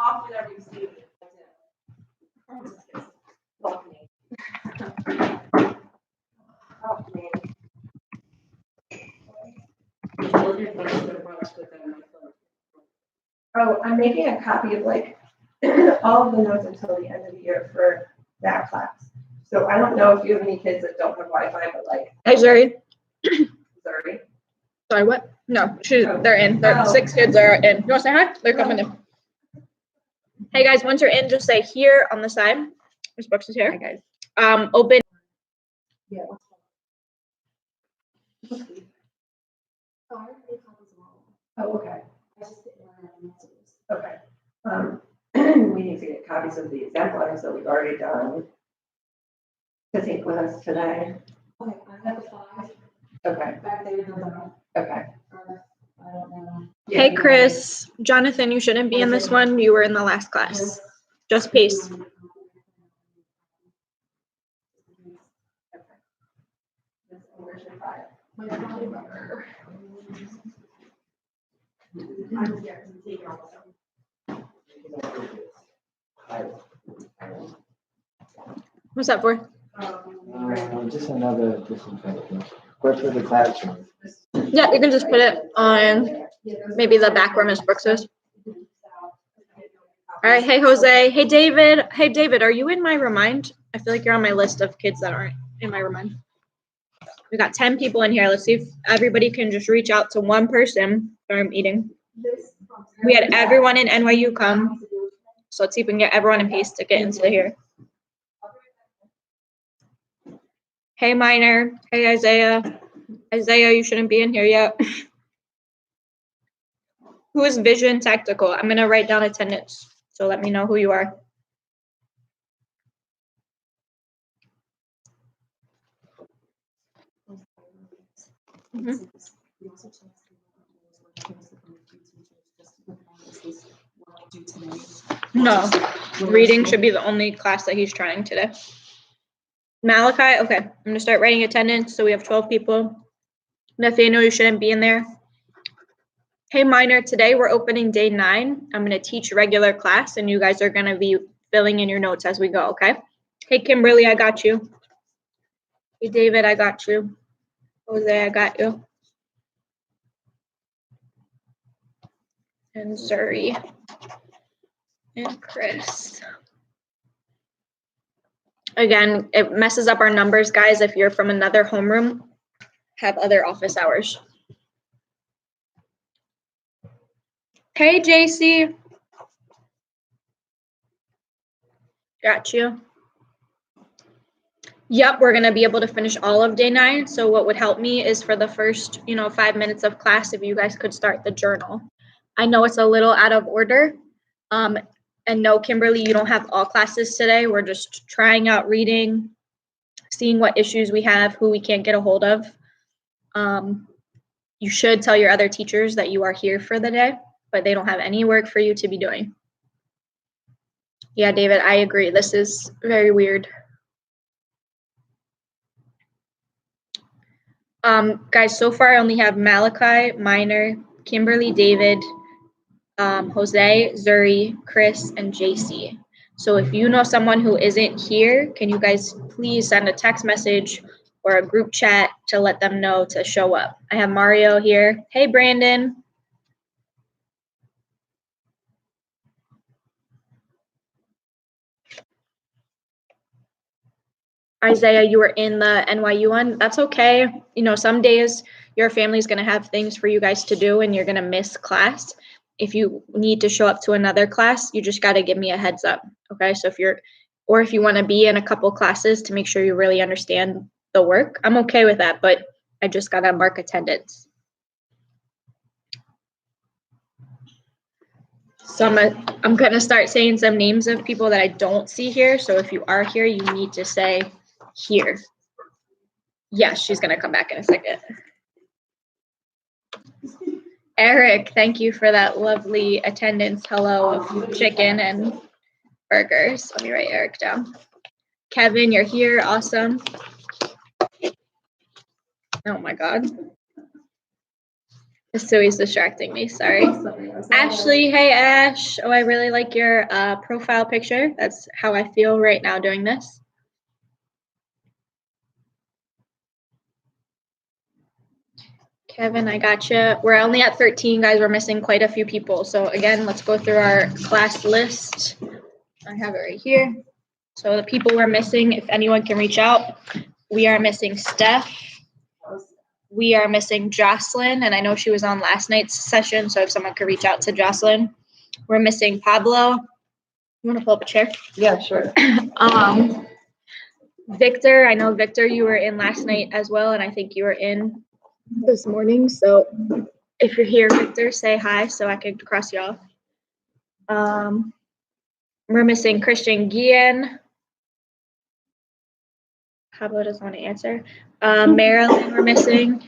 often every student. Oh, I'm making a copy of like all of the notes until the end of the year for that class. So I don't know if you have any kids that don't have Wi-Fi, but like. Hey, Zuri. Sorry. Sorry, what? No, they're in. 6 kids are in. You want to say hi? They're coming in. Hey guys, once you're in, just say here on the side. Miss Brooks is here. Hi guys. Open. Yeah. Oh, okay. Okay. We need to get copies of the exemplars that we've already done to take with us today. Okay, I have the 5 Okay, back there in the room. okay. I don't know. Hey, Chris. Jonathan, you shouldn't be in this one. You were in the last class. Just paste. My father brother. What's that for? Just another disinfectant. Go to the classroom. Yeah, you can just put it on maybe the back where Miss Brooks is. All right. Hey, Jose. Hey, David. Hey, David, are you in my remind? I feel like you're on my list of kids that aren't in my remind. We got 10 people in here. Let's see if everybody can just reach out to one person for our meeting. We had everyone in NYU come. So let's see if we can get everyone in pace to get into here. Hey, Minor. Hey, Isaiah. Isaiah, you shouldn't be in here yet. Who is Vision Tactical? I'm going to write down attendance. So let me know who you are. Mhm. No, reading should be the only class that he's trying today. Malachi, okay, I'm gonna start writing attendance. So we have 12 people. Nathaniel, you shouldn't be in there. Hey, Minor, today we're opening day 9. I'm gonna teach regular class and you guys are gonna be filling in your notes as we go, okay? Hey, Kimberly, I got you. Hey, David, I got you. Jose, I got you. And Zuri. And Chris. Again, it messes up our numbers, guys. If you're from another homeroom, have other office hours. Hey, JC. Got you. Yep, we're going to be able to finish all of day 9. So what would help me is for the first, 5 minutes of class, if you guys could start the journal. I know it's a little out of order. And no, Kimberly, you don't have all classes today. We're just trying out reading, seeing what issues we have, who we can't get a hold of. You should tell your other teachers that you are here for the day, but they don't have any work for you to be doing. Yeah, David, I agree. This is very weird. Guys, so far I only have Malachi, Minor, Kimberly, David, Jose, Zuri, Chris, and JC. So if you know someone who isn't here, can you guys please send a text message or a group chat to let them know to show up? I have Mario here. Hey, Brandon. Isaiah, you were in the NYU one. That's okay. Some days your family's going to have things for you guys to do and you're going to miss class. If you need to show up to another class, you just got to give me a heads up. Okay. So if you want to be in a couple classes to make sure you really understand the work, I'm okay with that, but I just got to mark attendance. So I'm going to start saying some names of people that I don't see here. So if you are here, you need to say here. Yes, she's going to come back in a second. Eric, thank you for that lovely attendance hello of chicken and burgers. Let me write Eric down. Kevin, you're here. Awesome. Oh my God. Sui's distracting me, sorry. Sorry, I'm sorry. Ashley, hey Ash. Oh, I really like your profile picture. That's how I feel right now doing this. Kevin, I gotcha. We're only at 13, guys. We're missing quite a few people. So again, let's go through our class list. I have it right here. So the people we're missing, if anyone can reach out, we are missing Steph. We are missing Jocelyn, and I know she was on last night's session, so if someone could reach out to Jocelyn. We're missing Pablo. You want to pull up a chair? Yeah, sure. Victor, I know Victor, you were in last night as well, and I think you were in this morning. So if you're here, Victor, say hi so I can cross you off. We're missing Christian Guillen. Pablo doesn't want to answer. Marilyn, we're missing.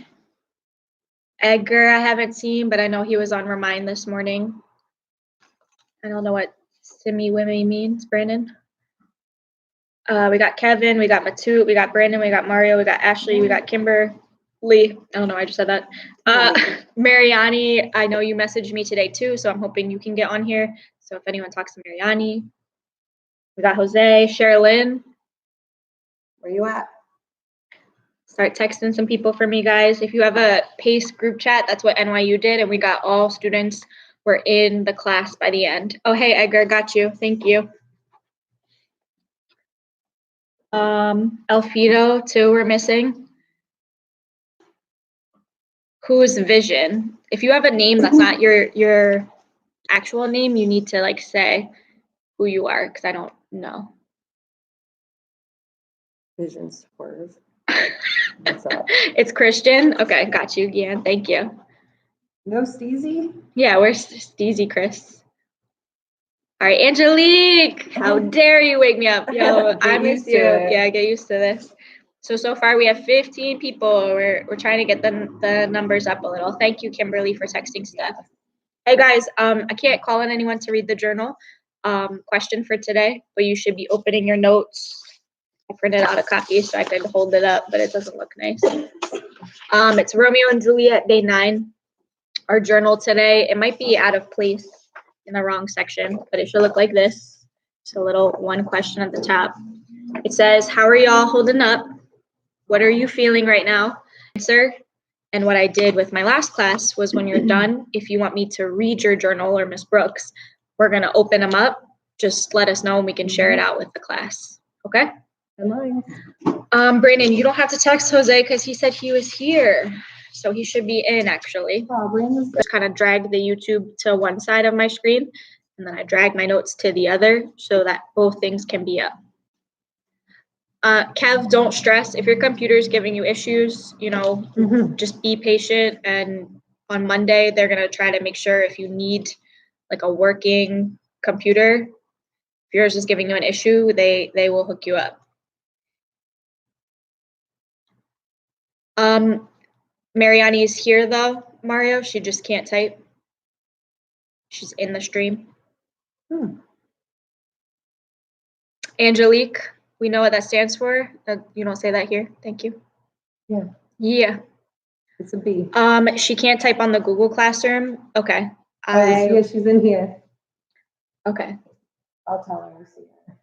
Edgar, I haven't seen, but I know he was on Remind this morning. I don't know what Simmy Wimmy means, Brandon. We got Kevin, we got Matute, we got Brandon, we got Mario, we got Ashley, we got Kimberly. I don't know, I just said that. Mariani, I know you messaged me today too, so I'm hoping you can get on here. So if anyone talks to Mariani. We got Jose, Sherilyn. Where you at? Start texting some people for me, guys. If you have a PACE group chat, that's what NYU did, and we got all students were in the class by the end. Oh, hey, Edgar, got you. Thank you. Elfido, too, we're missing. Who's Vision? If you have a name that's not your actual name, you need to like say who you are, because I don't know. Vision supporters. What's up? It's Christian. Okay, got you, Gian. Thank you. No Steezy? Yeah, where's Steezy, Chris? All right, Angelique, how dare you wake me up? Yo, I miss used to you. it. Yeah, get used to this. So far we have 15 people. We're trying to get the numbers up a little. Thank you, Kimberly, for texting Steph. Hey guys, I can't call on anyone to read the journal question for today, but you should be opening your notes. I printed out a copy so I could hold it up, but it doesn't look nice. It's Romeo and Juliet, day 9. Our journal today, it might be out of place in the wrong section, but it should look like this. It's a little one question at the top. It says, how are y'all holding up? What are you feeling right now? Answer. And what I did with my last class was when you're done, if you want me to read your journal or Miss Brooks, we're going to open them up. Just let us know and we can share it out with the class. Okay? Brandon, you don't have to text Jose because he said he was here. So he should be in actually. Oh, Brandon's Just kind of drag the YouTube to one side of my screen and then I drag my notes to the other so that both things can be up. Kev, don't stress. If your computer is giving you issues, just be patient. And on Monday, they're going to try to make sure if you need like a working computer, if yours is giving you an issue, they will hook you up. Mariani is here though, Mario. She just can't type. She's in the stream. Angelique, we know what that stands for. You don't say that here. Thank you. Yeah. Yeah. It's a B. She can't type on the Google Classroom. Okay. Yeah, she's in here. Okay. I'll tell her to see her.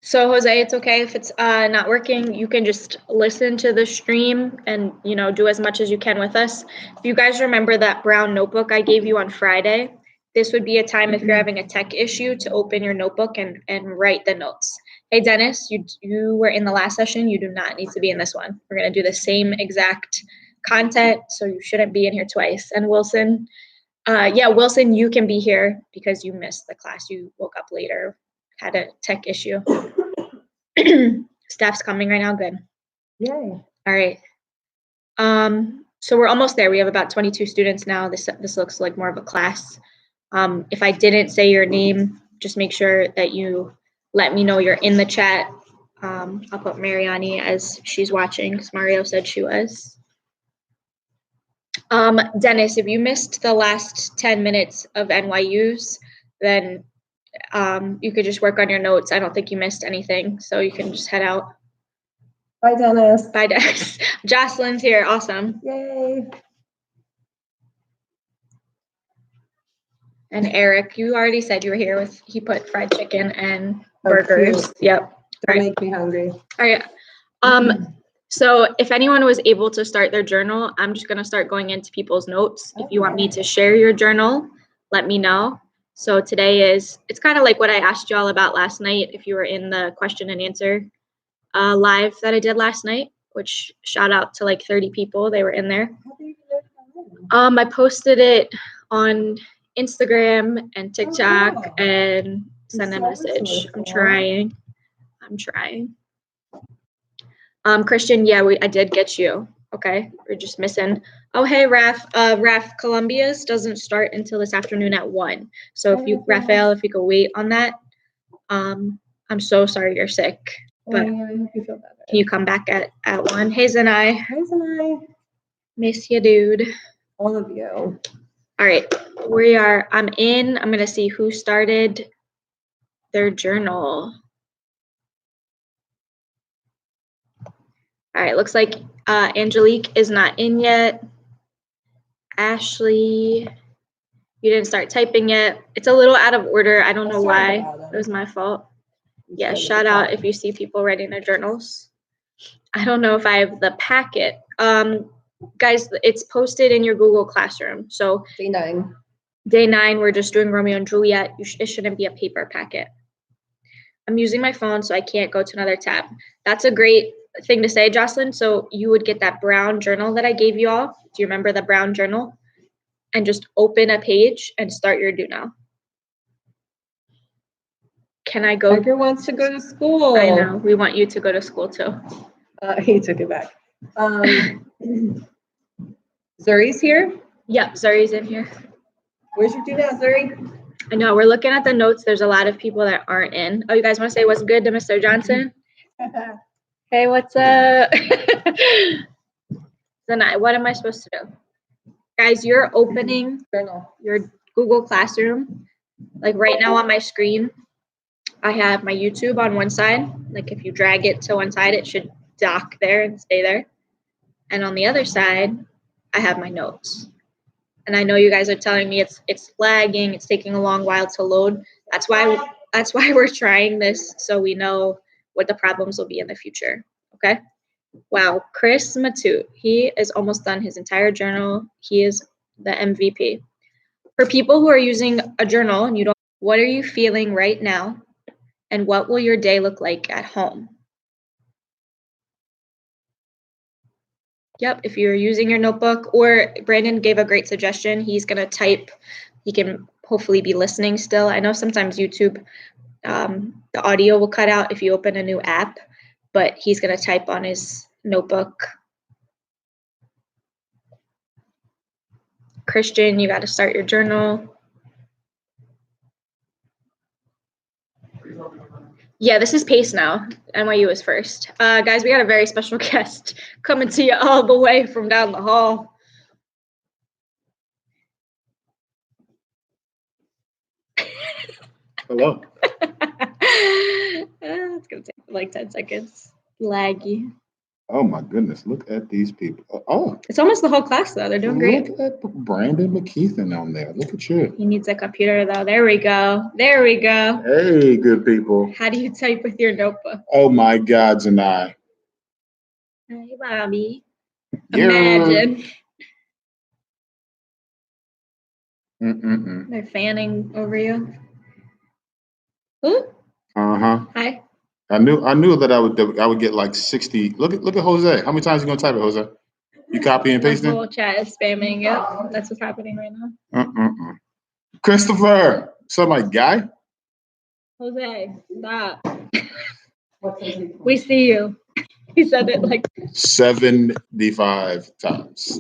So Jose, it's okay if it's not working. You can just listen to the stream and do as much as you can with us. If you guys remember that brown notebook I gave you on Friday, this would be a time if you're having a tech issue to open your notebook and write the notes. Hey Dennis, you were in the last session. You do not need to be in this one. We're gonna do the same exact content, so you shouldn't be in here twice. And Wilson, Wilson, you can be here because you missed the class. You woke up later, had a tech issue. Staff's coming right now. Good. Yay. All right. So we're almost there. We have about 22 students now. This looks like more of a class. If I didn't say your name, just make sure that you let me know you're in the chat. I'll put Mariani as she's watching because Mario said she was. Dennis, if you missed the last 10 minutes of NYU's, then you could just work on your notes. I don't think you missed anything, so you can just head out. Bye, Dennis. Bye, Dex. Jocelyn's here. Awesome. Yay. And Eric, you already said you were here with, he put fried chicken and Oh, burgers. cute. Yep. Don't Right. make me hungry. All right. So if anyone was able to start their journal, I'm just gonna start going into people's notes. If you want me to share your journal, let me know. So today it's kind of like what I asked y'all about last night, if you were in the question and answer live that I did last night, which shout out to like 30 people, they were in there. I posted it on Instagram and TikTok cool. and sent a So message. I'm resourceful. trying. Christian, yeah, I did get you. Okay, we're just missing. Oh, hey, Raf. Raf, Columbia's doesn't start until this afternoon at 1. So if you, Raphael, if you could wait on that. I'm so sorry you're sick, but Oh, yeah, I hope you feel better. can you come back at 1? Hey, Zanai. Hi, Zanai. Miss you, dude. All of you. All right, I'm gonna see who started their journal. All right, looks like Angelique is not in yet. Ashley, you didn't start typing yet. It's a little out of order. I don't know why. It was my fault. Yeah, shout out if you see people writing their journals. I don't know if I have the packet. Guys, it's posted in your Google Classroom. So Day 9. day 9, we're just doing Romeo and Juliet. It shouldn't be a paper packet. I'm using my phone, so I can't go to another tab. That's a great thing to say, Jocelyn. So you would get that brown journal that I gave you all. Do you remember the brown journal? And just open a page and start your do now. Can I go? Tiger wants to go to school. I know. We want you to go to school too. He took it back. Zuri's here. Yep, Zuri's in here. Where's your do now, Zuri? I know. We're looking at the notes. There's a lot of people that aren't in. Oh, you guys want to say what's good to Mr. Johnson? Hey, what's up? Then what am I supposed to do? Guys, you're opening Journal. your Google Classroom. Like right now on my screen, I have my YouTube on one side. Like if you drag it to one side, it should dock there and stay there. And on the other side, I have my notes. And I know you guys are telling me it's lagging, it's taking a long while to load. That's why we're trying this, so we know what the problems will be in the future. Okay? Wow, Chris Matute, he is almost done his entire journal. He is the MVP. For people who are using a journal and you don't, what are you feeling right now? And what will your day look like at home? Yep, if you're using your notebook, or Brandon gave a great suggestion. He's gonna type, he can hopefully be listening still. I know sometimes YouTube, the audio will cut out if you open a new app, but he's gonna type on his notebook. Christian, you gotta start your journal. Yeah, this is Pace now. NYU is first. Guys, we got a very special guest coming to you all the way from down the hall. Hello. It's gonna take like 10 seconds. Laggy. Oh my goodness, look at these people. Oh, It's almost the whole class though. They're doing great. look at Brandon McKeithen on there. Look at you. He needs a computer though. There we go. There we go. Hey, good people. How do you type with your notebook? Oh my gods and I. Hey, Bobby. Yeah. Imagine. Mm-mm-mm. They're fanning over you. Ooh, Uh-huh. hi. I knew that I would get like 60. Look at Jose. How many times you gonna type it, Jose? You copy and The pasting? whole chat is spamming. Yep, that's what's happening right now. Mm-mm-mm. Christopher. So my guy? Jose, stop. What's his We see you. He said it like, 75 times.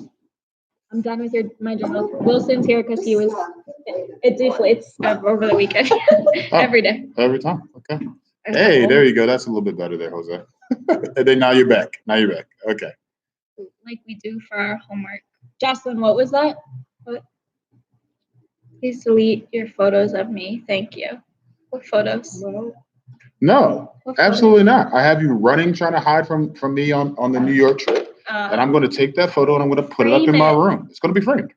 I'm done with my journal. Wilson's here because it deflates over the weekend. Every day. Every time. Okay. Hey, there you go. That's a little bit better there, Jose. And then now you're back. Okay. Like we do for our homework. Jocelyn, what was that? What? Please delete your photos of me. Thank you. What photos? Well, No, absolutely not. I have you running, trying to hide from me on the New York trip. And I'm going to take that photo and I'm going to put it up in my room. It's going to be framed.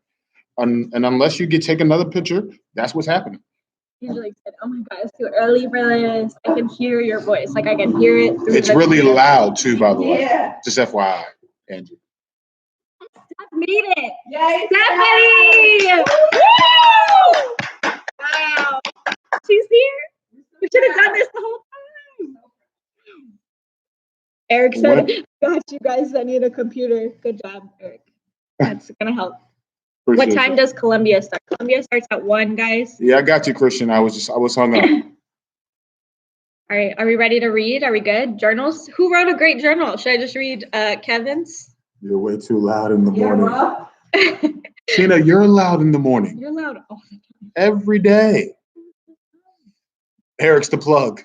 And unless you take another picture, that's what's happening. Usually said, "Oh my God, it's too early for this. I can hear your voice. Like I can hear it." It's really loud too, by the way. Yeah. Just FYI, Angie. Made it. Yay. Stephanie! Woo! Wow. She's here. We should have done this the whole time. Eric said, "Got you guys. I need a computer." Good job, Eric. That's gonna help. What Appreciate time you. does Columbia start? Columbia starts at 1, guys. Yeah, I got you, Christian. I was hung up. All right, are we ready to read? Are we good? Journals? Who wrote a great journal? Should I just read Kevin's? You're way too loud in the Yeah, morning. well, Tina, you're loud in the morning. You're loud all the time. Every day. Eric's the plug.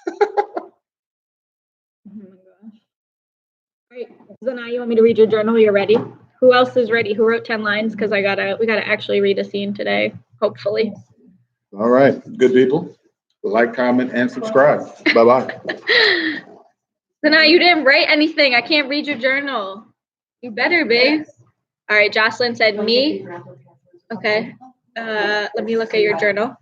Oh my gosh. All right, Zanai, you want me to read your journal? You're ready? Who else is ready? Who wrote 10 lines? Because we gotta actually read a scene today, hopefully. All right, good people. Like, comment, and subscribe. Bye-bye. Zanai, you didn't write anything. I can't read your journal. You better be. All right, Jocelyn said me. Okay. Let me look at your journal.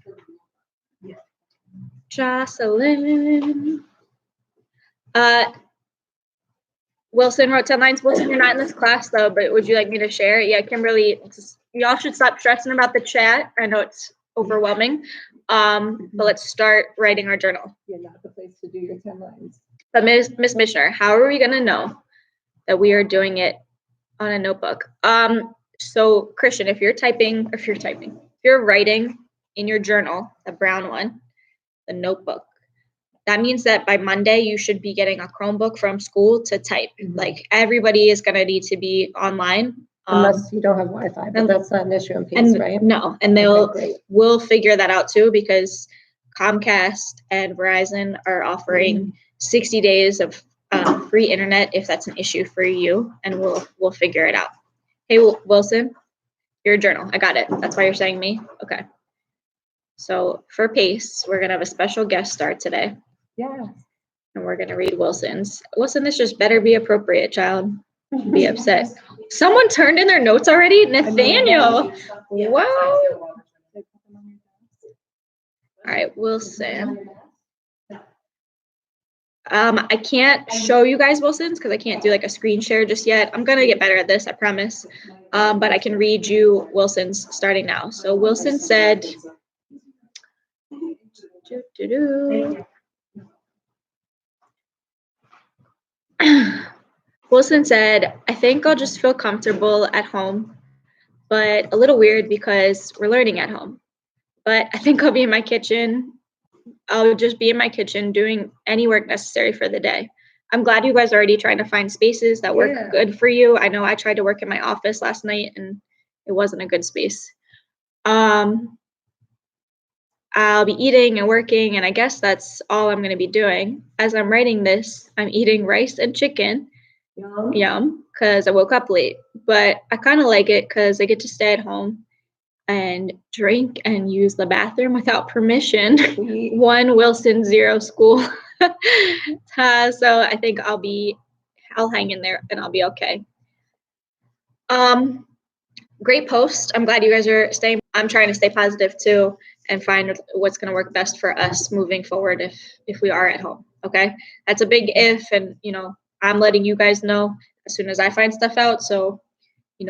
Jocelyn. Wilson wrote 10 lines. Wilson, you're not in this class though, but would you like me to share it? Yeah, Kimberly, y'all should stop stressing about the chat. I know it's overwhelming. But let's start writing our journal. You're not the place to do your 10 lines. But Miss Mishner, how are we gonna know that we are doing it on a notebook? So Christian, if you're writing in your journal, the brown one, the notebook, that means that by Monday you should be getting a Chromebook from school to type. Like everybody is gonna need to be online. Unless you don't have Wi-Fi, but that's not an issue in Peace, And right? no, and we'll figure that out too, because Comcast and Verizon are offering 60 days of free internet if that's an issue for you, and we'll figure it out. Hey, Wilson, your journal. I got it. That's why you're saying me. Okay. So for PACE, we're gonna have a special guest star today, Yeah. and we're gonna read Wilson's. Wilson, this just better be appropriate, child. Be upset. Someone turned in their notes already? Nathaniel. Whoa. All right, Wilson. I can't show you guys Wilson's because I can't do like a screen share just yet. I'm gonna get better at this, I promise. But I can read you Wilson's starting now. So Wilson said, Wilson said, I think I'll just feel comfortable at home, but a little weird because we're learning at home. But I think I'll be in my kitchen. I'll just be in my kitchen doing any work necessary for the day. I'm glad you guys are already trying to find spaces that work good for you. I know I tried to work in my office last night and it wasn't a good space. I'll be eating and working, and I guess that's all I'm going to be doing. As I'm writing this, I'm eating rice and chicken. Yum, because I woke up late. But I kind of like it because I get to stay at home and drink and use the bathroom without permission. 1 Wilson, 0 school. So I think I'll hang in there and I'll be okay. Great post. I'm glad you guys are staying. I'm trying to stay positive too and find what's going to work best for us moving forward if we are at home. Okay. That's a big if, and I'm letting you guys know as soon as I find stuff out. So,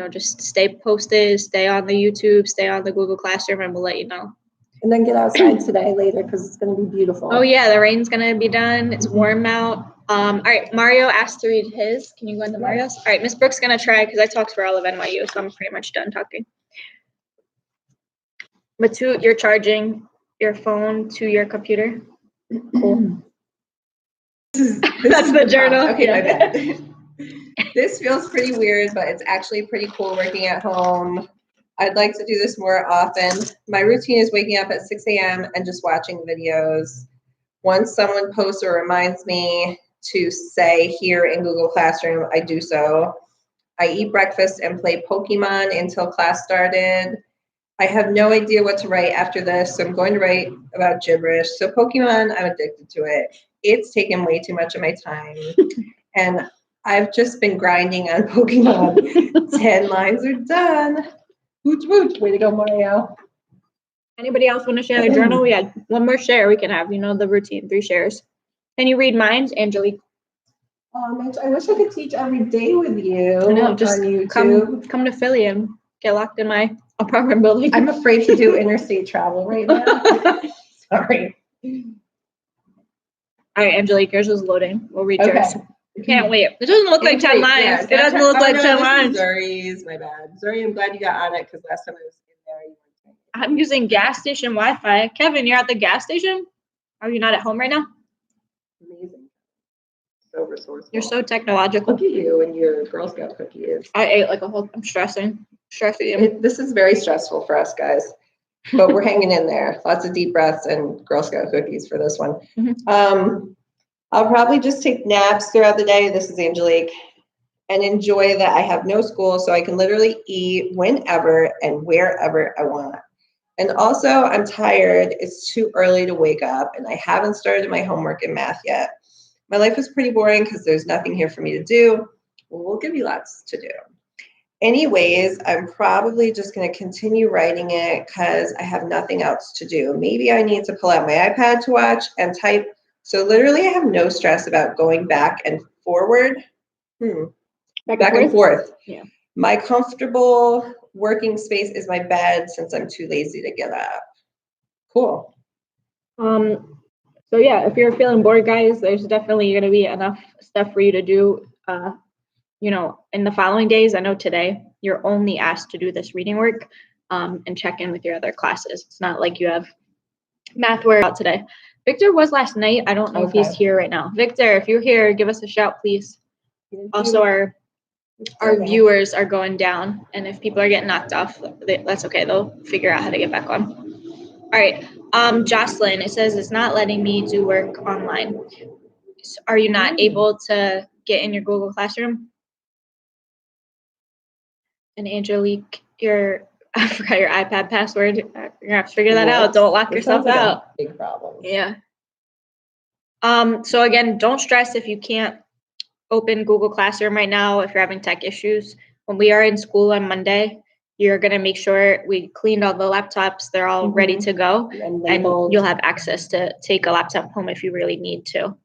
just stay posted, stay on the YouTube, stay on the Google Classroom, and we'll let you know. And then get outside today later because it's going to be beautiful. Oh yeah, the rain's going to be done. It's warm out. All right, Mario asked to read his. Can you go into Mario's? All right, Miss Brooks going to try because I talked for all of NYU, so I'm pretty much done talking. Matute, you're charging your phone to your computer. Cool. That's the journal. Okay, my bad. This feels pretty weird, but it's actually pretty cool working at home. I'd like to do this more often. My routine is waking up at 6 a.m. and just watching videos. Once someone posts or reminds me to say here in Google Classroom, I do so. I eat breakfast and play Pokemon until class started. I have no idea what to write after this, so I'm going to write about gibberish. So Pokemon, I'm addicted to it. it's taken way too much of my time. And I've just been grinding on Pokemon. 10 lines are done. Woot woot. Way to go, Mario. Anybody else want to share their journal? We had one more share we can have, the routine, 3 shares. Can you read minds, Angelique? I wish I could teach every day with you I know, just on YouTube. come to Philly and get locked in my apartment building. I'm afraid to do interstate travel right now. Sorry. All right, Angelique, yours is loading. We'll read Okay. yours. Can't wait. It doesn't look like 10 lines. It doesn't look like 10 lines. Zuri's, my bad. Zuri, I'm glad you got on it because last time I was in there, you weren't. I'm using gas station Wi-Fi. Kevin, you're at the gas station? Are you not at home right now? Amazing. So resourceful. You're so technological. Look at you and your Girl Scout cookies. I ate like a whole, I'm stressing. This is very stressful for us guys, but we're hanging in there. Lots of deep breaths and Girl Scout cookies for this one. I'll probably just take naps throughout the day. This is Angelique. And enjoy that I have no school, so I can literally eat whenever and wherever I want. And also, I'm tired. It's too early to wake up, and I haven't started my homework in math yet. My life is pretty boring because there's nothing here for me to do. We'll give you lots to do. Anyways, I'm probably just going to continue writing it because I have nothing else to do. Maybe I need to pull out my iPad to watch and type. So literally, I have no stress about going back and forward. Back and forth. Yeah. My comfortable working space is my bed since I'm too lazy to get up. Cool. So yeah, if you're feeling bored, guys, there's definitely going to be enough stuff for you to do, in the following days. I know today you're only asked to do this reading work and check in with your other classes. It's not like you have math work out today. Victor was last night. I don't know if he's here right now. Victor, if you're here, give us a shout, please. Also, our viewers are going down, and if people are getting knocked off, that's okay. They'll figure out how to get back on. All right. Jocelyn, it says it's not letting me do work online. So are you not able to get in your Google Classroom? And Angelique, I forgot your iPad password. You're gonna have to figure that out. Don't lock yourself out. Big problem. Yeah. So again, don't stress if you can't open Google Classroom right now if you're having tech issues. When we are in school on Monday, you're going to make sure we cleaned all the laptops. They're all ready to go. And you'll have access to take a laptop home if you really need to.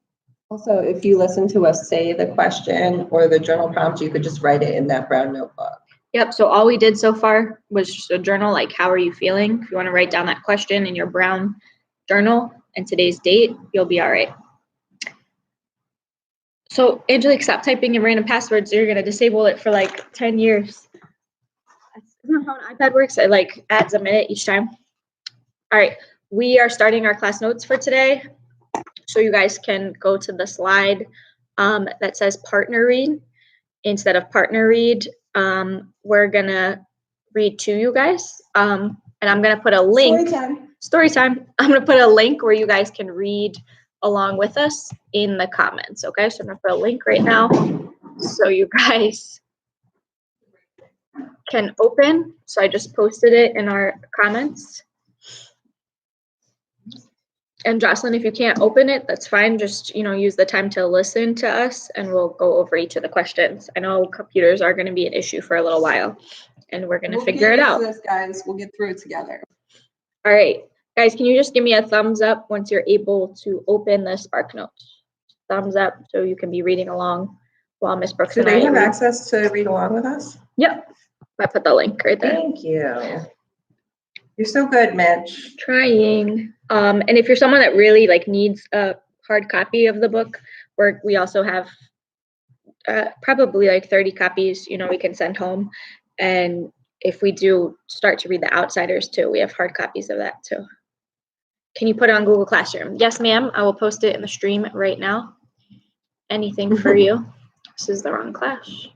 Also, if you listen to us say the question or the journal prompt, you could just write it in that brown notebook. Yep. So all we did so far was just a journal, like how are you feeling? If you want to write down that question in your brown journal and today's date, you'll be all right. So Angelique, stop typing in random passwords. You're going to disable it for like 10 years. Isn't that how an iPad works? It adds a minute each time. All right. We are starting our class notes for today. So you guys can go to the slide that says partner read. Instead of partner read, we're going to read to you guys. And I'm going to put a link. Story time. I'm going to put a link where you guys can read along with us in the comments. Okay, so I'm gonna put a link right now so you guys can open. So I just posted it in our comments. And Jocelyn, if you can't open it, that's fine. Just, use the time to listen to us and we'll go over each of the questions. I know computers are going to be an issue for a little while and we're going to figure it out. This, guys. We'll get through it together. All right. Guys, can you just give me a thumbs up once you're able to open the Spark Notes? Thumbs up so you can be reading along while Miss Brooks Do and I they have read. access to read along with us? Yep. I put the link right there. Thank you. You're so good, Mitch. Trying. And if you're someone that really needs a hard copy of the book, we also have probably 30 copies, we can send home. And if we do start to read The Outsiders too, we have hard copies of that too. Can you put it on Google Classroom? Yes, ma'am. I will post it in the stream right now. Anything for you. This is the wrong class.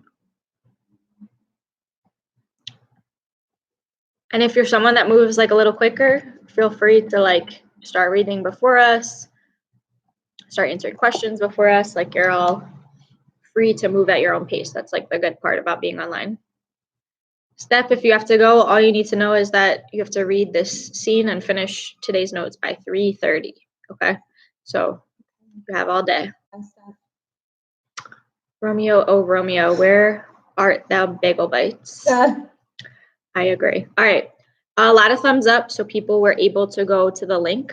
And if you're someone that moves a little quicker, feel free to start reading before us, start answering questions before us. You're all free to move at your own pace. That's the good part about being online. Steph, if you have to go, all you need to know is that you have to read this scene and finish today's notes by 3:30. Okay, so You have all day. Romeo, oh Romeo, where art thou bagel bites? I agree. All right. A lot of thumbs up, so people were able to go to the link.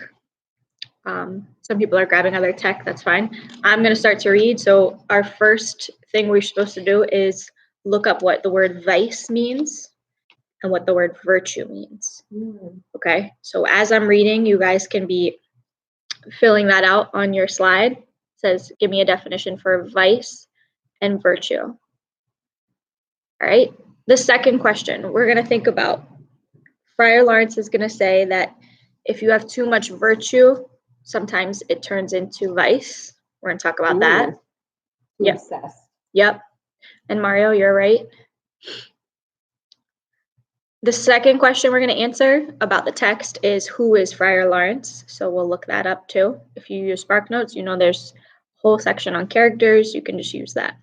Some people are grabbing other tech, that's fine. I'm going to start to read. So our first thing we're supposed to do is look up what the word vice means and what the word virtue means. Okay, so as I'm reading, you guys can be filling that out on your slide. It says, give me a definition for vice and virtue. All right, the second question we're going to think about. Friar Lawrence is going to say that if you have too much virtue, sometimes it turns into vice. We're going to talk about that. Yep. Obsessed. Yep. And Mario, you're right. The second question we're going to answer about the text is, who is Friar Lawrence? So we'll look that up too. If you use SparkNotes, you know there's a whole section on characters. You can just use that.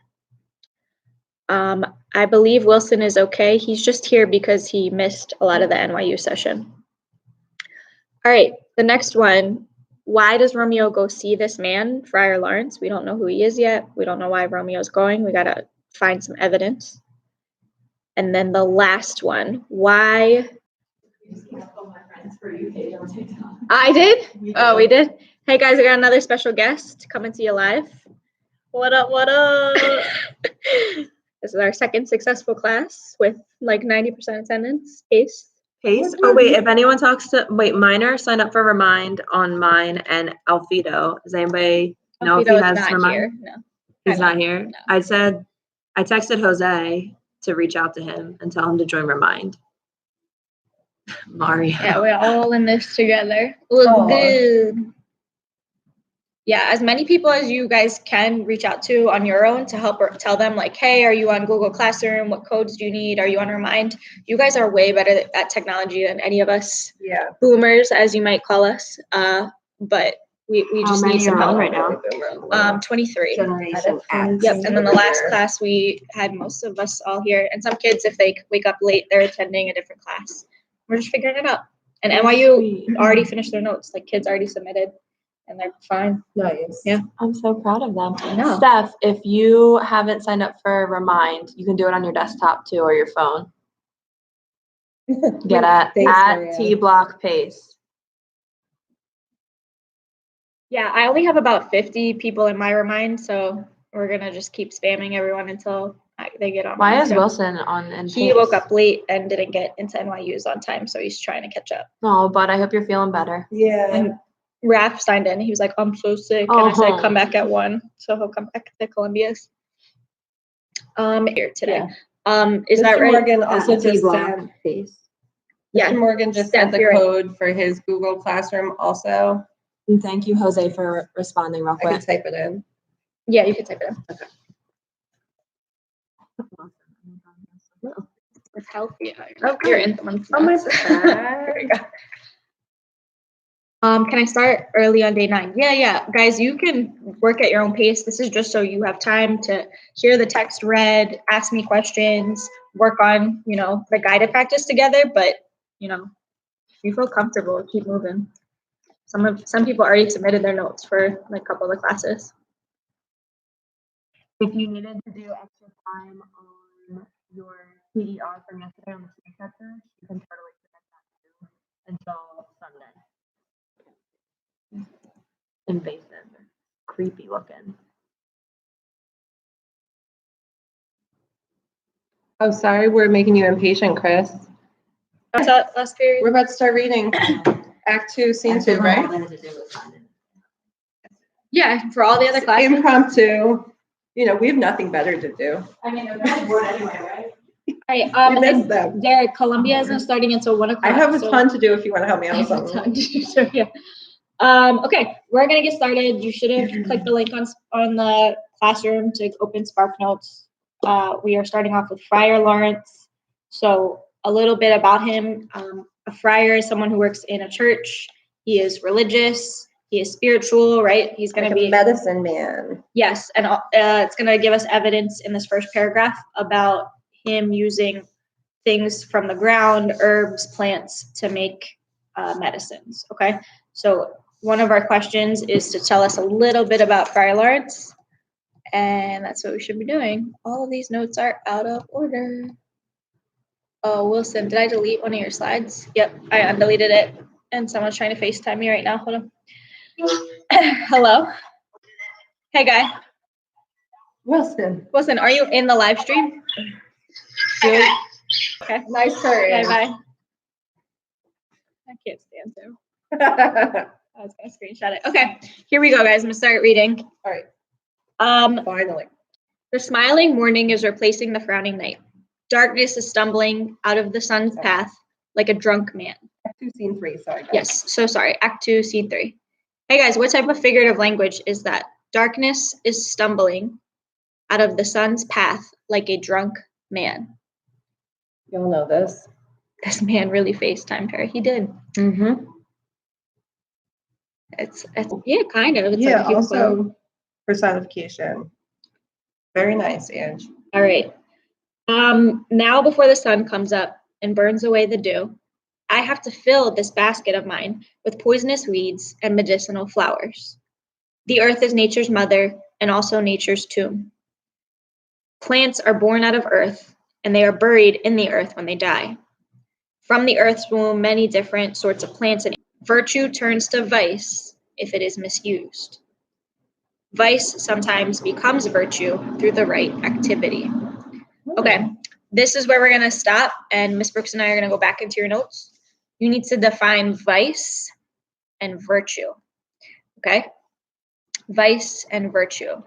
I believe Wilson is okay. He's just here because he missed a lot of the NYU session. All right, the next one. Why does Romeo go see this man, Friar Lawrence? We don't know who he is yet. We don't know why Romeo's going. We got to find some evidence. And then the last one, why? I did? Oh, we did? Hey guys, I got another special guest coming to you live. What up, what up? This is our second successful class with like 90% attendance. Pace. Oh, wait, if anyone talks to, Minor signed up for Remind on mine and Alfredo. Does anybody know if he Alfredo is has not Remind? here. No. He's not here? No. I texted Jose to reach out to him and tell him to join Remind. Mario. Yeah, we're all in this together. Look good. Yeah, as many people as you guys can reach out to on your own to help or tell them like, hey, are you on Google Classroom? What codes do you need? Are you on Remind? You guys are way better at technology than any of us. Yeah. Boomers, as you might call us. But we just need some help right now? 23. Generation X. Yep, and then the last class we had most of us all here, and some kids, if they wake up late, they're attending a different class. We're just figuring it out. And NYU already finished their notes, like kids already submitted, and they're fine. Nice. Yeah. I'm so proud of them. I know. Steph, if you haven't signed up for Remind, you can do it on your desktop too or your phone. Get at Marianne. TBlockPace. Yeah, I only have about 50 people in my Remind, so we're gonna just keep spamming everyone until they get on. Why is So Wilson on? And he woke up late and didn't get into NYU's on time, so he's trying to catch up. Oh, but I hope you're feeling better. Yeah. And Raph signed in. He was like, I'm so sick. And I said, come back at 1. So he'll come back to Columbia's. Here today. Is that Mr. right? Morgan also just sent, Yeah. Mr. Morgan just Steph, sent the you're right. code for his Google Classroom also. And thank you, Jose, for responding real I can quick. type it in. Yeah, you can type it in. It's healthy. Okay. You're in the one. Oh, my There we go. Can I start early on day 9? Yeah. Guys, you can work at your own pace. This is just so you have time to hear the text read, ask me questions, work on, the guided practice together. But, if you feel comfortable, keep moving. Some people already submitted their notes for like a couple of the classes. If you needed to do extra time on your PER from yesterday on the screen capture, you can totally submit that too until Sunday. Invasive, creepy looking. Oh, sorry, we're making you impatient, Chris. What's that last period? We're about to start reading Act 2, Scene 2, right? Yeah, for all the other classes. Impromptu. We have nothing better to do. I mean, they're bored anyway, right? We Right. miss them. Derek, Columbia isn't starting until 1 o'clock. I have a so- ton to do if you want to help me I out with have a something. ton to do, so yeah. Okay, we're gonna get started. You should have clicked the link on the classroom to open SparkNotes. We are starting off with Friar Lawrence. So a little bit about him. A friar is someone who works in a church. He is religious. He is spiritual, right? He's gonna Like be a medicine man. Yes, and it's going to give us evidence in this first paragraph about him using things from the ground, herbs, plants to make medicines. Okay, so one of our questions is to tell us a little bit about Friar Lawrence. And that's what we should be doing. All of these notes are out of order. Oh, Wilson, did I delete one of your slides? Yep, I undeleted it. And someone's trying to FaceTime me right now. Hold on. Hello? Hey, guy. Wilson. Wilson, are you in the live stream? Really? Okay. Nice Okay, curtain. bye. I can't stand to. I was gonna screenshot it. Okay, here we go, guys. I'm gonna start reading. All right, Finally. The smiling morning is replacing the frowning night. Darkness is stumbling out of the sun's path like a drunk man. Act 2, Scene 3, sorry. guys. Yes, so sorry. Act 2, Scene 3. Hey guys, what type of figurative language is that? Darkness is stumbling out of the sun's path like a drunk man. You'll know this. This man really FaceTimed her. He did. Mm-hmm. It's yeah, kind of. It's Yeah, like people- also personification. Very nice, Ange. All right. Now before the sun comes up and burns away the dew, I have to fill this basket of mine with poisonous weeds and medicinal flowers. The earth is nature's mother and also nature's tomb. Plants are born out of earth and they are buried in the earth when they die. From the earth's womb, many different sorts of plants and virtue turns to vice if it is misused. Vice sometimes becomes virtue through the right activity. Okay, this is where we're gonna stop, and Miss Brooks and I are gonna go back into your notes. You need to define vice and virtue, okay? Vice and virtue.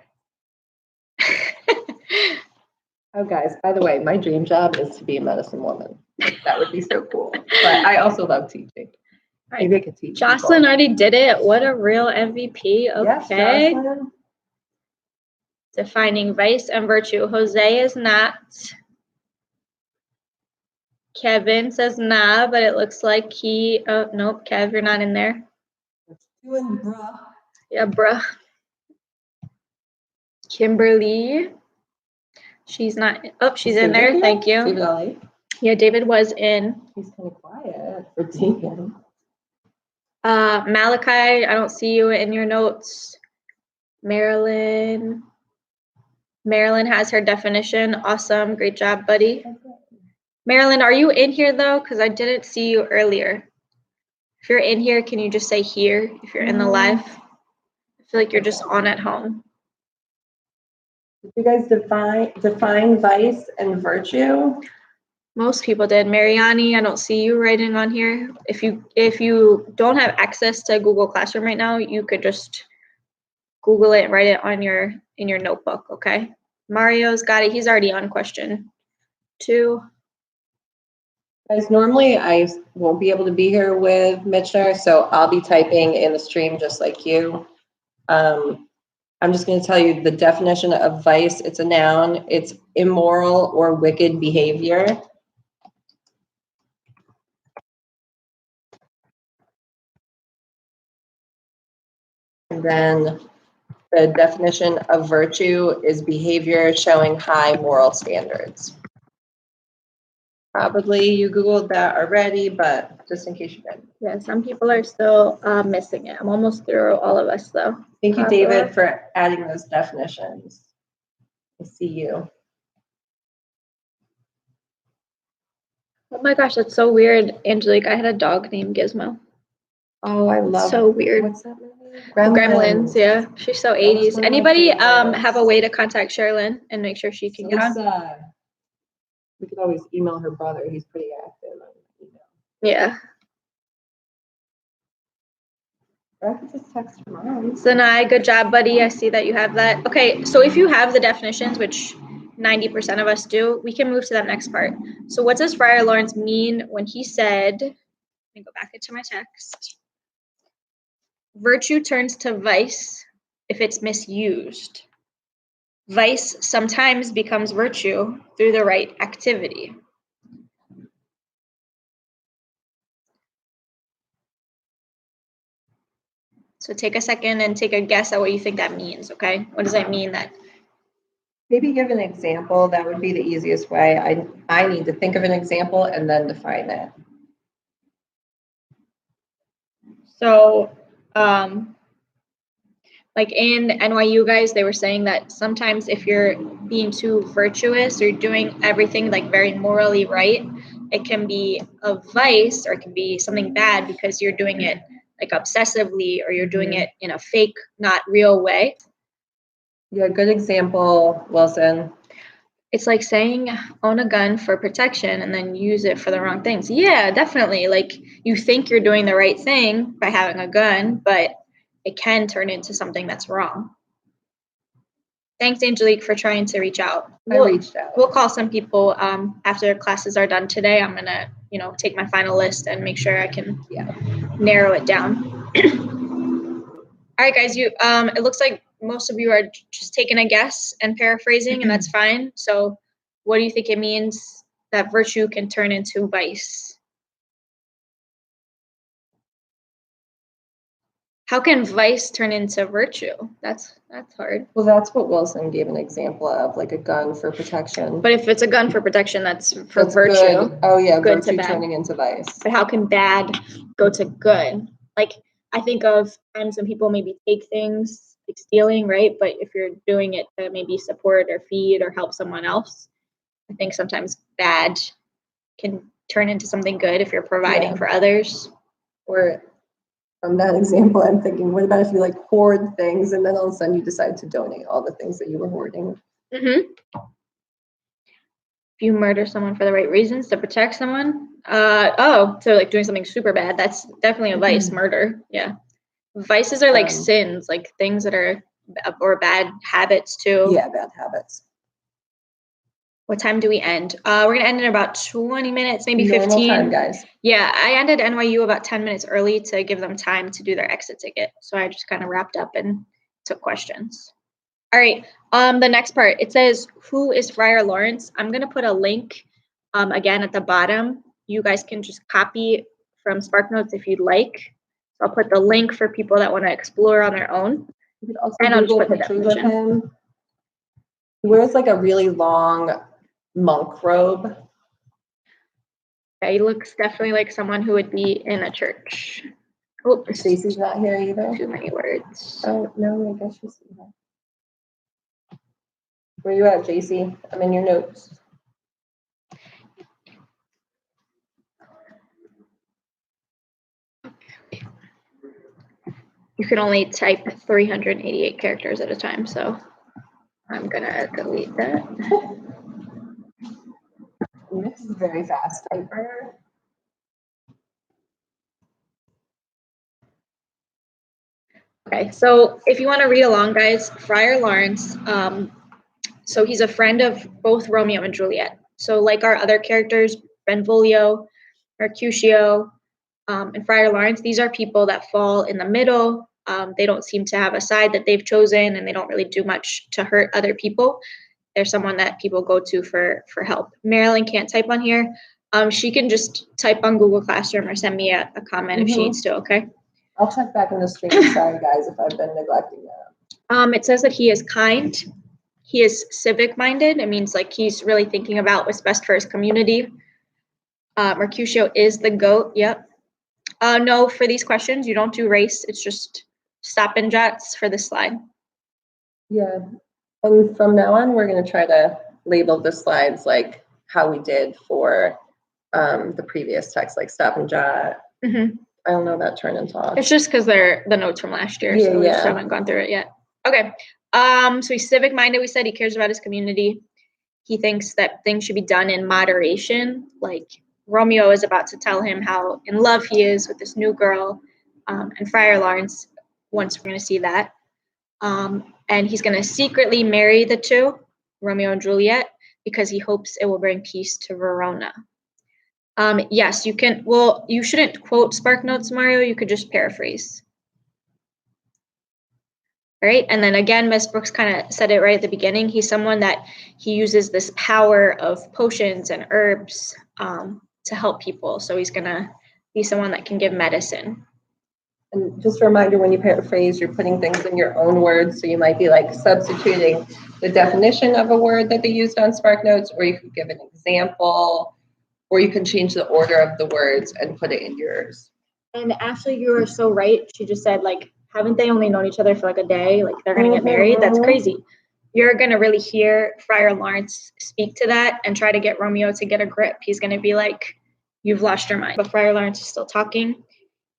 Oh, guys, by the way, my dream job is to be a medicine woman. That would be so cool. But I also love teaching. Maybe I could teach Jocelyn people. already did it. What a real MVP. Yes, Okay. Jocelyn. Defining vice and virtue. Jose is not. Kevin says nah, but it looks like he, oh, nope, Kev, you're not in there. What's doing, bruh? Yeah, bruh. Kimberly. She's not, oh, she's in there. Thank you. David Ali. Yeah, David was in. He's kind of quiet for David. Malachi, I don't see you in your notes. Marilyn. Marilyn has her definition. Awesome. Great job, buddy. Marilyn, are you in here though? Because I didn't see you earlier. If you're in here, can you just say here if you're in the live? I feel like you're just on at home. Did you guys define vice and virtue? Most people did. Mariani, I don't see you writing on here. If you don't have access to Google Classroom right now, you could just Google it and write it on in your notebook, okay? Mario's got it. He's already on question 2. Guys, normally I won't be able to be here with Mitchner, so I'll be typing in the stream just like you. I'm just going to tell you the definition of vice. It's a noun. It's immoral or wicked behavior. And then the definition of virtue is behavior showing high moral standards. Probably you Googled that already, but just in case you didn't. Yeah, some people are still missing it. I'm almost through all of us though. Thank you, David, for adding those definitions. I see you. Oh my gosh, that's so weird, Angelique. I had a dog named Gizmo. Oh, I love. So weird. What's that movie? Gremlins, yeah. She's so That was 80s. one of my Anybody favorites. have a way to contact Sherilyn and make sure she can get on? Alyssa. We could always email her brother. He's pretty active on email. Yeah. Or I could just text her mom. Zanai, good job, buddy. I see that you have that. Okay, so if you have the definitions, which 90% of us do, we can move to that next part. So what does Friar Lawrence mean when he said, let me go back into my text. Virtue turns to vice if it's misused. Vice sometimes becomes virtue through the right activity. So take a second and take a guess at what you think that means, okay? What does that mean that? Maybe give an example. That would be the easiest way. I need to think of an example and then define it. So Like in NYU, guys, they were saying that sometimes if you're being too virtuous or doing everything like very morally right, it can be a vice or it can be something bad because you're doing it like obsessively or you're doing it in a fake, not real way. Yeah, good example, Wilson. It's like saying own a gun for protection and then use it for the wrong things. Yeah, definitely. Like you think you're doing the right thing by having a gun, but it can turn into something that's wrong. Thanks, Angelique, for trying to reach out. I reached out. We'll call some people after classes are done today. I'm gonna, take my final list and make sure I can narrow it down. All right, guys. It looks like most of you are just taking a guess and paraphrasing, and that's fine. So, what do you think it means that virtue can turn into vice? How can vice turn into virtue? That's hard. Well, that's what Wilson gave an example of, like a gun for protection. But if it's a gun for protection, that's for That's virtue. good. Oh yeah, Good to virtue bad. turning into vice. But how can bad go to good? Like I think of times when people maybe take things like stealing, right? But if you're doing it to maybe support or feed or help someone else, I think sometimes bad can turn into something good if you're providing for others. Or from that example, I'm thinking, what about if you like hoard things and then all of a sudden you decide to donate all the things that you were hoarding? If you murder someone for the right reasons to protect someone, so like doing something super bad, that's definitely a vice. Murder, yeah. Vices are like sins, like things that are or bad habits too. Yeah, bad habits. What time do we end? We're gonna end in about 20 minutes, maybe 15. Normal time, guys. Yeah, I ended NYU about 10 minutes early to give them time to do their exit ticket. So I just kind of wrapped up and took questions. All right, the next part, it says, who is Friar Lawrence? I'm gonna put a link again at the bottom. You guys can just copy from SparkNotes if you'd like. So I'll put the link for people that wanna explore on their own. You could also And I'll just Google put the pictures of definition. him. He wears like a really long monk robe. Yeah, he looks definitely like someone who would be in a church. Oops, Stacey's not here either. too many words. Oh, no, I guess she's here. Where you at, JC? I'm in your notes. You can only type 388 characters at a time, so I'm gonna delete that. This is a very fast typer. Okay, so if you want to read along, guys, Friar Lawrence, so he's a friend of both Romeo and Juliet. So like our other characters, Benvolio, Mercutio, and Friar Lawrence, these are people that fall in the middle. They don't seem to have a side that they've chosen, and they don't really do much to hurt other people. They're someone that people go to for help. Marilyn can't type on here. She can just type on Google Classroom or send me a comment if she needs to, okay? I'll check back in the stream. Sorry, guys, if I've been neglecting that. It says that he is kind. He is civic-minded. It means like he's really thinking about what's best for his community. Mercutio is the goat. Yep. No, for these questions, you don't do race. It's just stop and jots for this slide. Yeah. And from now on, we're going to try to label the slides like how we did for the previous text, like stop and jot. I don't know about turn and talk. It's just because they're the notes from last year, so we just haven't gone through it yet. Okay. So he's civic-minded. We said he cares about his community. He thinks that things should be done in moderation. Like Romeo is about to tell him how in love he is with this new girl, and Friar Lawrence, once we're going to see that. And he's going to secretly marry the two, Romeo and Juliet, because he hopes it will bring peace to Verona. Yes, you can. Well, you shouldn't quote SparkNotes, Mario. You could just paraphrase. All right. And then again, Miss Brooks kind of said it right at the beginning. He's someone that he uses this power of potions and herbs to help people. So he's going to be someone that can give medicine. And just a reminder, when you paraphrase, you're putting things in your own words. So you might be like substituting the definition of a word that they used on SparkNotes, or you could give an example, or you can change the order of the words and put it in yours. And Ashley, you are so right. She just said, like, haven't they only known each other for like a day? Like, they're gonna get married? That's crazy. You're gonna really hear Friar Lawrence speak to that and try to get Romeo to get a grip. He's gonna be like, you've lost your mind. But Friar Lawrence is still talking.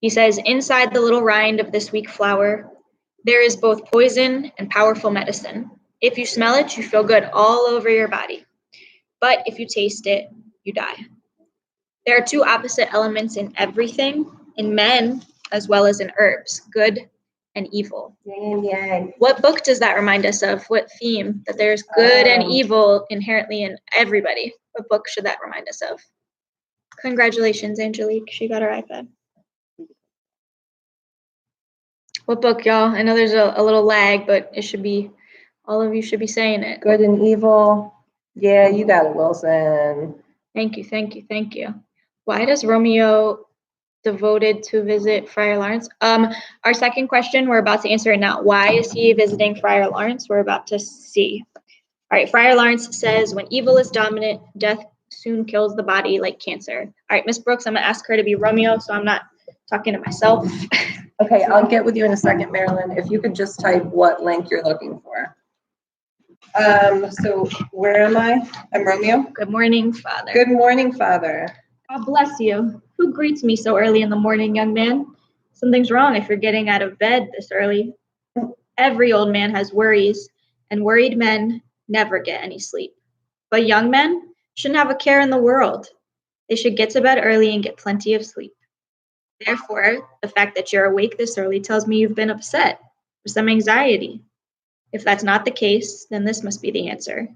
He says, inside the little rind of this weak flower, there is both poison and powerful medicine. If you smell it, you feel good all over your body. But if you taste it, you die. There are two opposite elements in everything, in men as well as in herbs, good and evil. Yin and yang. What book does that remind us of? What theme? That there's good and evil inherently in everybody. What book should that remind us of? Congratulations, Angelique. She got her iPad. What book, y'all? I know there's a little lag, but it should be, all of you should be saying it. Good and evil. Yeah, you got it, Wilson. Thank you, thank you, thank you. Why does Romeo devoted to visit Friar Lawrence? Our second question, we're about to answer it now. Why is he visiting Friar Lawrence? We're about to see. All right, Friar Lawrence says, when evil is dominant, death soon kills the body like cancer. All right, Miss Brooks, I'm gonna ask her to be Romeo, so I'm not talking to myself. Okay, I'll get with you in a second, Marilyn. If you could just type what link you're looking for. So where am I? I'm Romeo. Good morning, Father. Good morning, Father. God bless you. Who greets me so early in the morning, young man? Something's wrong if you're getting out of bed this early. Every old man has worries, and worried men never get any sleep. But young men shouldn't have a care in the world. They should get to bed early and get plenty of sleep. Therefore, the fact that you're awake this early tells me you've been upset with some anxiety. If that's not the case, then this must be the answer.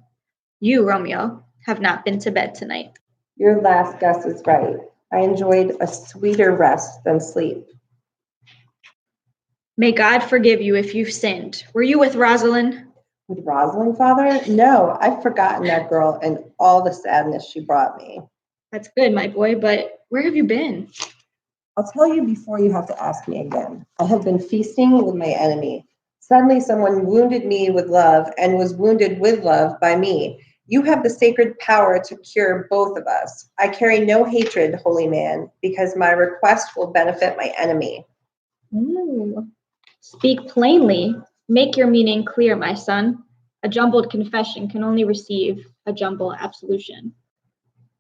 You, Romeo, have not been to bed tonight. Your last guess is right. I enjoyed a sweeter rest than sleep. May God forgive you if you've sinned. Were you with Rosalind? With Rosalind, Father? No, I've forgotten that girl and all the sadness she brought me. That's good, my boy, but where have you been? I'll tell you before you have to ask me again. I have been feasting with my enemy. Suddenly someone wounded me with love and was wounded with love by me. You have the sacred power to cure both of us. I carry no hatred, holy man, because my request will benefit my enemy. Ooh. Speak plainly. Make your meaning clear, my son. A jumbled confession can only receive a jumbled absolution.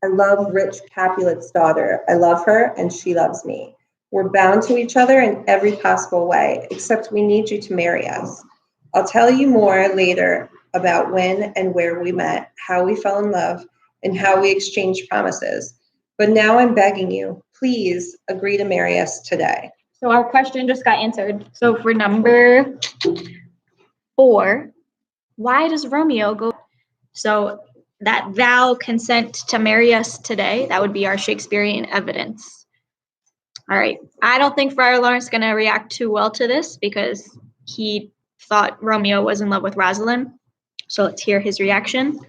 I love rich Capulet's daughter. I love her and she loves me. We're bound to each other in every possible way, except we need you to marry us. I'll tell you more later about when and where we met, how we fell in love, and how we exchanged promises. But now I'm begging you, please agree to marry us today. So our question just got answered. So for number 4, why does Romeo go? So that thou consent to marry us today, that would be our Shakespearean evidence. All right. I don't think Friar Lawrence is going to react too well to this because he thought Romeo was in love with Rosalind. So let's hear his reaction.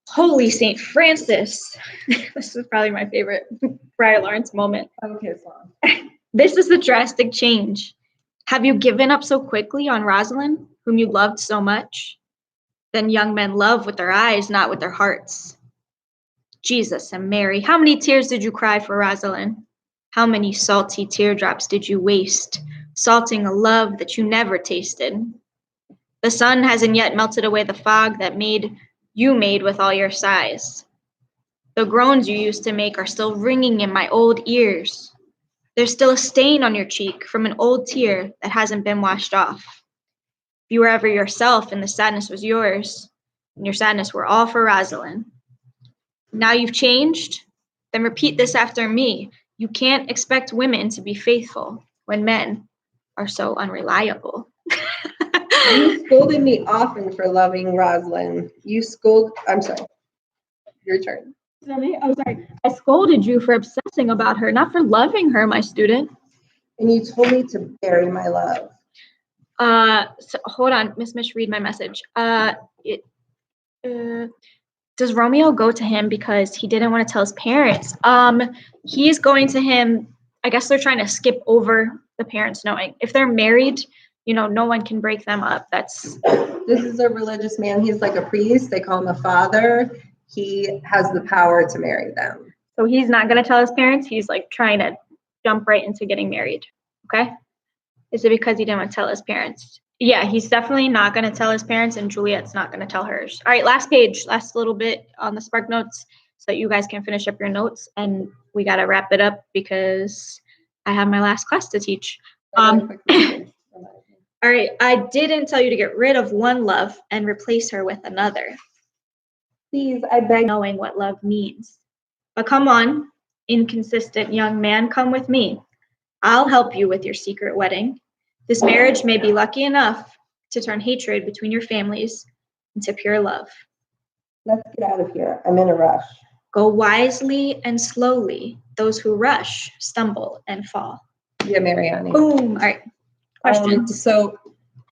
Holy St. Francis. This is probably my favorite Friar Lawrence moment. Okay, so This is the drastic change. Have you given up so quickly on Rosalind, whom you loved so much? Then young men love with their eyes, not with their hearts. Jesus and Mary, how many tears did you cry for Rosalind? How many salty teardrops did you waste, salting a love that you never tasted? The sun hasn't yet melted away the fog that you made with all your sighs. The groans you used to make are still ringing in my old ears. There's still a stain on your cheek from an old tear that hasn't been washed off. If you were ever yourself and the sadness was yours, and your sadness were all for Rosalind. Now you've changed? Then repeat this after me. You can't expect women to be faithful when men are so unreliable. you scolded me often for loving Rosalind. I'm sorry. Your turn. Oh, sorry. I scolded you for obsessing about her, not for loving her, my student. And you told me to bury my love. So hold on, Miss Mish, read my message. Does Romeo go to him because he didn't want to tell his parents? He's going to him, I guess they're trying to skip over the parents knowing. If they're married, no one can break them up. This is a religious man. He's like a priest. They call him a father. He has the power to marry them. So he's not going to tell his parents. He's like trying to jump right into getting married. Okay? Is it because he didn't want to tell his parents? Yeah, he's definitely not going to tell his parents, and Juliet's not going to tell hers. All right, last page, last little bit on the Spark Notes so that you guys can finish up your notes, and we got to wrap it up because I have my last class to teach. All right, I didn't tell you to get rid of one love and replace her with another. Please, I beg, knowing what love means. But come on, inconsistent young man, come with me. I'll help you with your secret wedding. This marriage may be lucky enough to turn hatred between your families into pure love. Let's get out of here. I'm in a rush. Go wisely and slowly. Those who rush stumble and fall. Yeah, Mariani. Boom. All right. Questions? So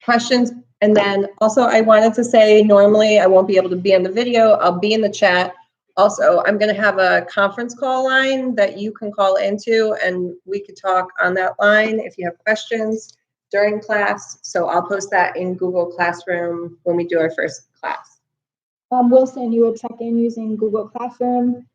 questions, and then also I wanted to say, normally I won't be able to be on the video. I'll be in the chat. Also, I'm going to have a conference call line that you can call into, and we could talk on that line if you have questions during class. So I'll post that in Google Classroom when we do our first class. Wilson, you would check in using Google Classroom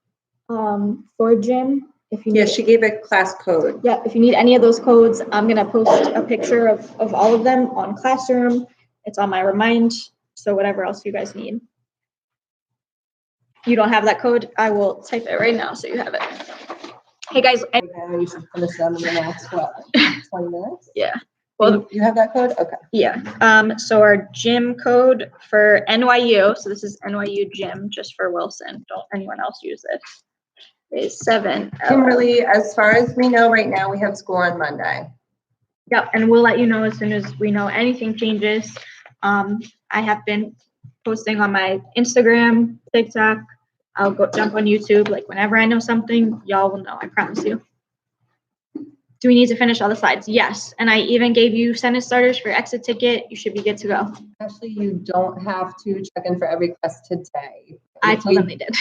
for Jim. If you Yeah, need, she gave a class code. yeah, if you need any of those codes, I'm going to post a picture of all of them on Classroom. It's on my Remind, so whatever else you guys need. You don't have that code, I will type it right now so you have it. Hey guys, We should finish them in the next, what, 20 minutes? yeah. Well, You have that code? Okay. yeah. So our gym code for NYU, so this is NYU gym just for Wilson. Don't anyone else use this. Is 7. Kimberly, as far as we know right now, we have school on Monday. Yep, and we'll let you know as soon as we know anything changes. I have been posting on my Instagram, TikTok. I'll go jump on YouTube. Like whenever I know something, y'all will know. I promise you. Do we need to finish all the slides? Yes. And I even gave you sentence starters for exit ticket. You should be good to go. Actually, you don't have to check in for every class today. I told them they did.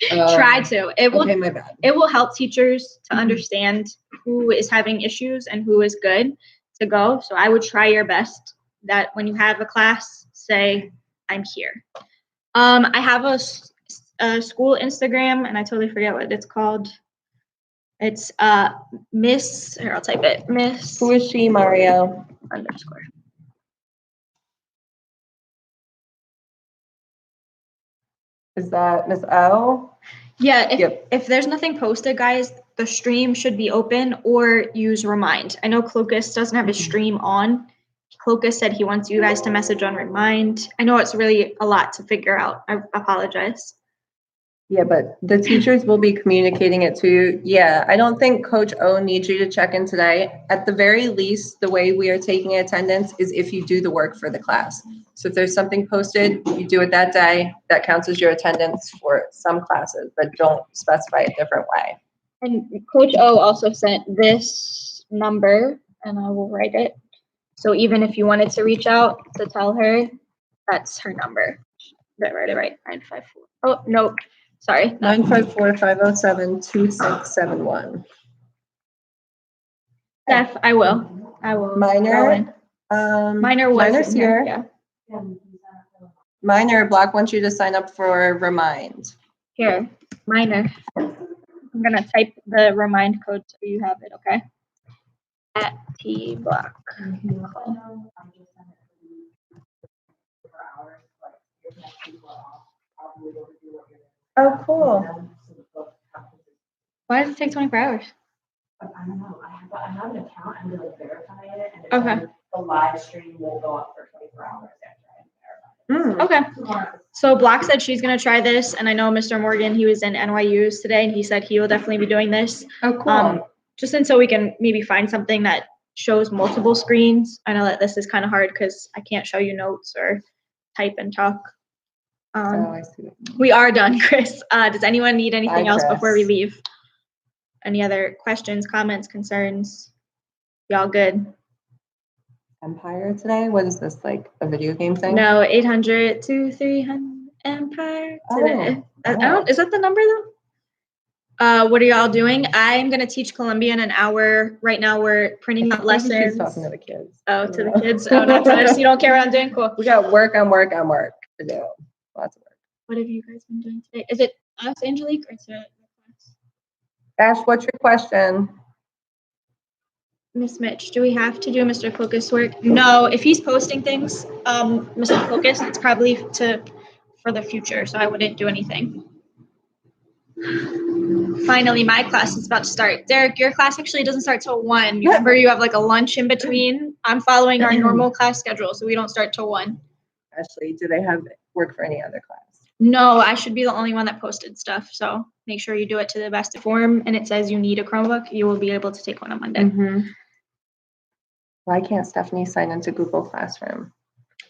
Try to. It will. Okay, my bad. It will help teachers to understand who is having issues and who is good to go. So I would try your best that when you have a class, say, I'm here. I have a school Instagram, and I totally forget what it's called. It's Miss, here, I'll type it, Miss Who is she, Mario? underscore. Is that Miss O? Yeah, Yep. if there's nothing posted, guys, the stream should be open or use Remind. I know Cloacus doesn't have his stream on. Cloacus said he wants you guys to message on Remind. I know it's really a lot to figure out. I apologize. Yeah, but the teachers will be communicating it to you. Yeah, I don't think Coach O needs you to check in today. At the very least, the way we are taking attendance is if you do the work for the class. So if there's something posted, you do it that day, that counts as your attendance for some classes, but don't specify a different way. And Coach O also sent this number, and I will write it. So even if you wanted to reach out to tell her, that's her number. Did I write it right? 954. Oh, no. Sorry. 954-507-2671. Steph, I will. I will. Minor. Minor was Minor's in here, here. yeah. Minor, Block wants you to sign up for Remind. Here, Minor. I'm gonna type the Remind code so you have it, okay? At T Block. Oh, cool. Why does it take 24 hours? I don't know, I have an account, I'm gonna verify it, and Okay. then the live stream will go up for 24 hours after I verify it. Okay. So Block said she's gonna try this, and I know Mr. Morgan, he was in NYU's today, and he said he will definitely be doing this. Oh, cool. Just until we can maybe find something that shows multiple screens. I know that this is kind of hard because I can't show you notes or type and talk. Oh, I see. We are done, Chris. Does anyone need anything Bye, else before we Chris. leave? Any other questions, comments, concerns? Y'all good? Empire today? What is this, like a video game thing? No, 800 to 300 Empire today. I don't, is that the number though? What are y'all doing? I'm gonna teach Columbia in an hour. Right now we're printing out I think lessons. she's talking to the kids. Oh, to the kids. Oh, not to us. You don't care what I'm doing? Cool. We got work on work on work to do. Lots of work. What have you guys been doing today? Is it us, Angelique, or is it the class? Ash, what's your question? Miss Mitch, do we have to do Mr. Focus work? No, if he's posting things, Mr. Focus, it's probably for the future, so I wouldn't do anything. Finally, my class is about to start. Derek, your class actually doesn't start till 1. Remember, you have like a lunch in between. I'm following our normal class schedule, so we don't start till 1. Ashley, do they have work for any other class? No, I should be the only one that posted stuff, so make sure you do it to the best form, and it says you need a Chromebook. You will be able to take one on Monday. Why can't Stephanie sign into Google Classroom?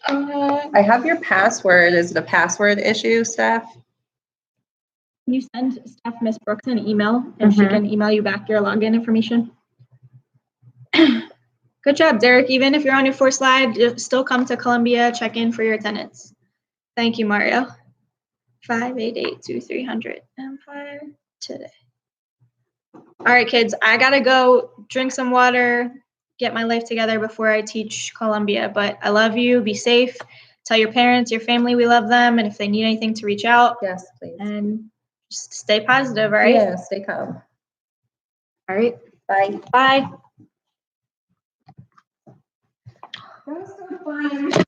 I have your password. Is it a password issue, Steph? Can you send Steph Miss Brooks an email, and she can email you back your login information? Good job, Derek. Even if you're on your 4th slide, you still come to Columbia, check in for your attendance. Thank you, Mario. 588-2300 Empire today. All right, kids, I gotta go drink some water, get my life together before I teach Columbia, but I love you. Be safe. Tell your parents, your family, we love them, and if they need anything to reach out. Yes, please. And just stay positive, all right? Yeah, stay calm. All right. Bye. Bye. That was so fun.